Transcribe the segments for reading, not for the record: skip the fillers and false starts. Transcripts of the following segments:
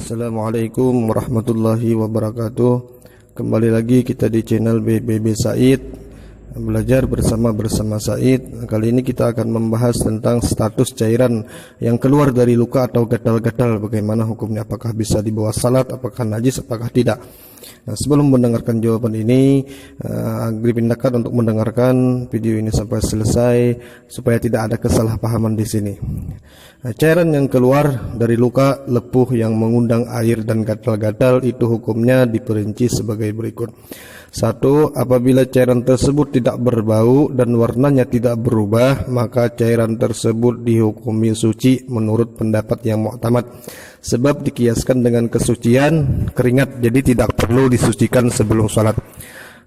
Assalamualaikum warahmatullahi wabarakatuh. Kembali lagi kita di channel BBB Said, belajar bersama Said. Kali ini kita akan membahas tentang status cairan yang keluar dari luka atau gatal-gatal. Bagaimana hukumnya, apakah bisa dibawa salat, apakah najis, apakah tidak. Nah, sebelum mendengarkan jawaban ini, dipindahkan untuk mendengarkan video ini sampai selesai supaya tidak ada kesalahpahaman di sini. Nah, cairan yang keluar dari luka, lepuh yang mengundang air dan gatal-gatal itu hukumnya diperinci sebagai berikut. 1. Apabila cairan tersebut tidak berbau dan warnanya tidak berubah, maka cairan tersebut dihukumi suci menurut pendapat yang mu'tamad, sebab dikiaskan dengan kesucian keringat, jadi tidak perlu disucikan sebelum sholat.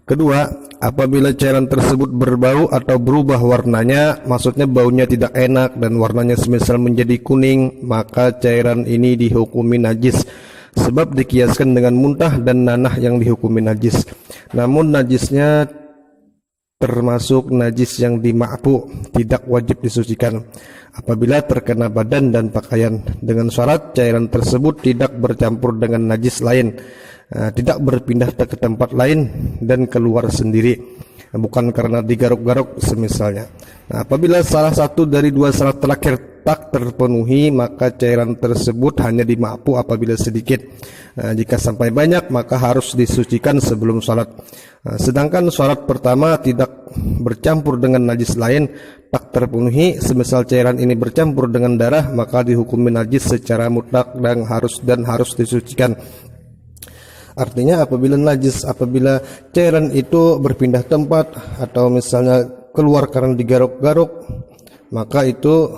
2. Apabila cairan tersebut berbau atau berubah warnanya, maksudnya baunya tidak enak dan warnanya semisal menjadi kuning, maka cairan ini dihukumi najis, sebab dikiaskan dengan muntah dan nanah yang dihukumi najis. Namun najisnya termasuk najis yang dima'fu, tidak wajib disucikan apabila terkena badan dan pakaian, dengan syarat cairan tersebut tidak bercampur dengan najis lain, tidak berpindah ke tempat lain dan keluar sendiri, bukan karena digaruk-garuk semisalnya. Nah, apabila salah satu dari dua syarat terakhir tak terpenuhi, maka cairan tersebut hanya dima'fu apabila sedikit. Jika sampai banyak, maka harus disucikan sebelum sholat. Sedangkan syarat pertama, tidak bercampur dengan najis lain, tak terpenuhi. Semisal cairan ini bercampur dengan darah, maka dihukumi najis secara mutlak dan harus disucikan. Artinya apabila cairan itu berpindah tempat atau misalnya keluar karena digaruk-garuk, maka itu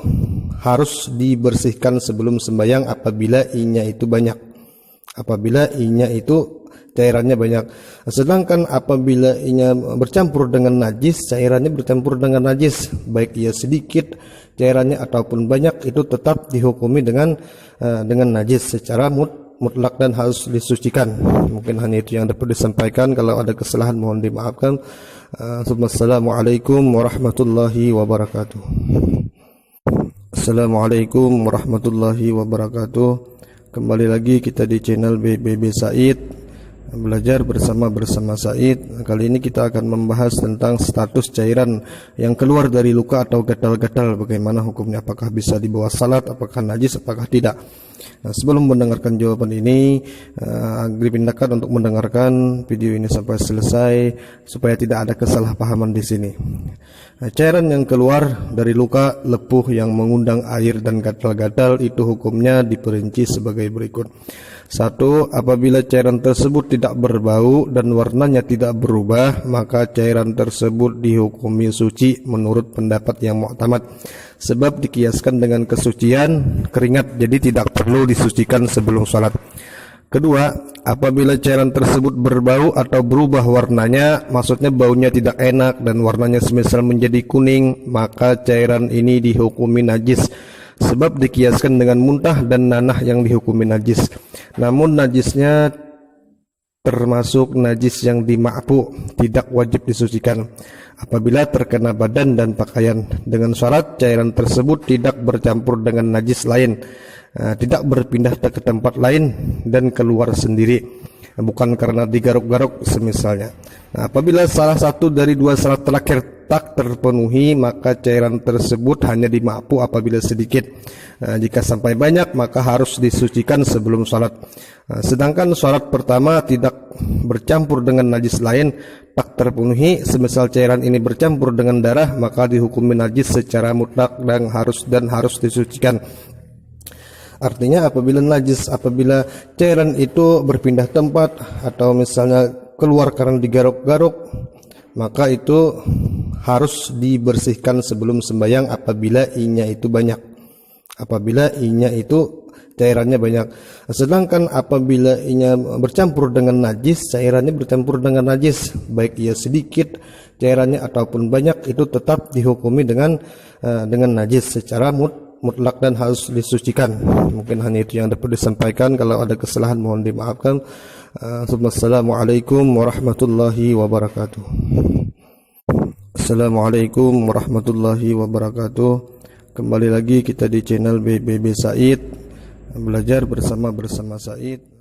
harus dibersihkan sebelum sembahyang apabila inya itu banyak. Apabila inya itu cairannya banyak. Sedangkan apabila inya bercampur dengan najis, cairannya bercampur dengan najis, baik ia sedikit cairannya ataupun banyak, itu tetap dihukumi dengan najis secara mutlak dan harus disucikan. Mungkin hanya itu yang dapat disampaikan. Kalau ada kesalahan mohon dimaafkan. Assalamualaikum warahmatullahi wabarakatuh. Assalamualaikum warahmatullahi wabarakatuh. Kembali lagi kita di channel BBB Said, belajar bersama Said. Kali ini kita akan membahas tentang status cairan yang keluar dari luka atau gatal-gatal. Bagaimana hukumnya, apakah bisa dibawa salat, apakah najis, apakah tidak. Nah, sebelum mendengarkan jawaban ini, dipindahkan untuk mendengarkan video ini sampai selesai supaya tidak ada kesalahpahaman di sini. Nah, cairan yang keluar dari luka, lepuh yang mengundang air dan gatal-gatal itu hukumnya diperinci sebagai berikut. 1. Apabila cairan tersebut tidak berbau dan warnanya tidak berubah, maka cairan tersebut dihukumi suci menurut pendapat yang mu'tamad, sebab dikiaskan dengan kesucian keringat, jadi tidak perlu disucikan sebelum sholat. 2. Apabila cairan tersebut berbau atau berubah warnanya, maksudnya baunya tidak enak dan warnanya semisal menjadi kuning, maka cairan ini dihukumi najis, sebab dikiaskan dengan muntah dan nanah yang dihukumi najis. Namun najisnya termasuk najis yang dima'fu, tidak wajib disucikan apabila terkena badan dan pakaian, dengan syarat cairan tersebut tidak bercampur dengan najis lain, tidak berpindah ke tempat lain dan keluar sendiri, bukan karena digaruk-garuk semisalnya. Nah, apabila salah satu dari dua syarat terakhir tak terpenuhi, maka cairan tersebut hanya dima'fu apabila sedikit. Jika sampai banyak, maka harus disucikan sebelum sholat. Sedangkan syarat pertama, tidak bercampur dengan najis lain, tak terpenuhi. Semisal cairan ini bercampur dengan darah, maka dihukumi najis secara mutlak dan harus disucikan. Artinya apabila cairan itu berpindah tempat atau misalnya keluar karena digaruk-garuk, maka itu harus dibersihkan sebelum sembahyang apabila inya itu banyak. Apabila inya itu cairannya banyak. Sedangkan apabila inya bercampur dengan najis, cairannya bercampur dengan najis, baik ia sedikit cairannya ataupun banyak, itu tetap dihukumi dengan najis secara mutlak dan harus disucikan. Mungkin hanya itu yang dapat disampaikan. Kalau ada kesalahan mohon dimaafkan. Assalamualaikum warahmatullahi wabarakatuh. Assalamualaikum warahmatullahi wabarakatuh. Kembali lagi kita di channel BBB Said, belajar bersama Said.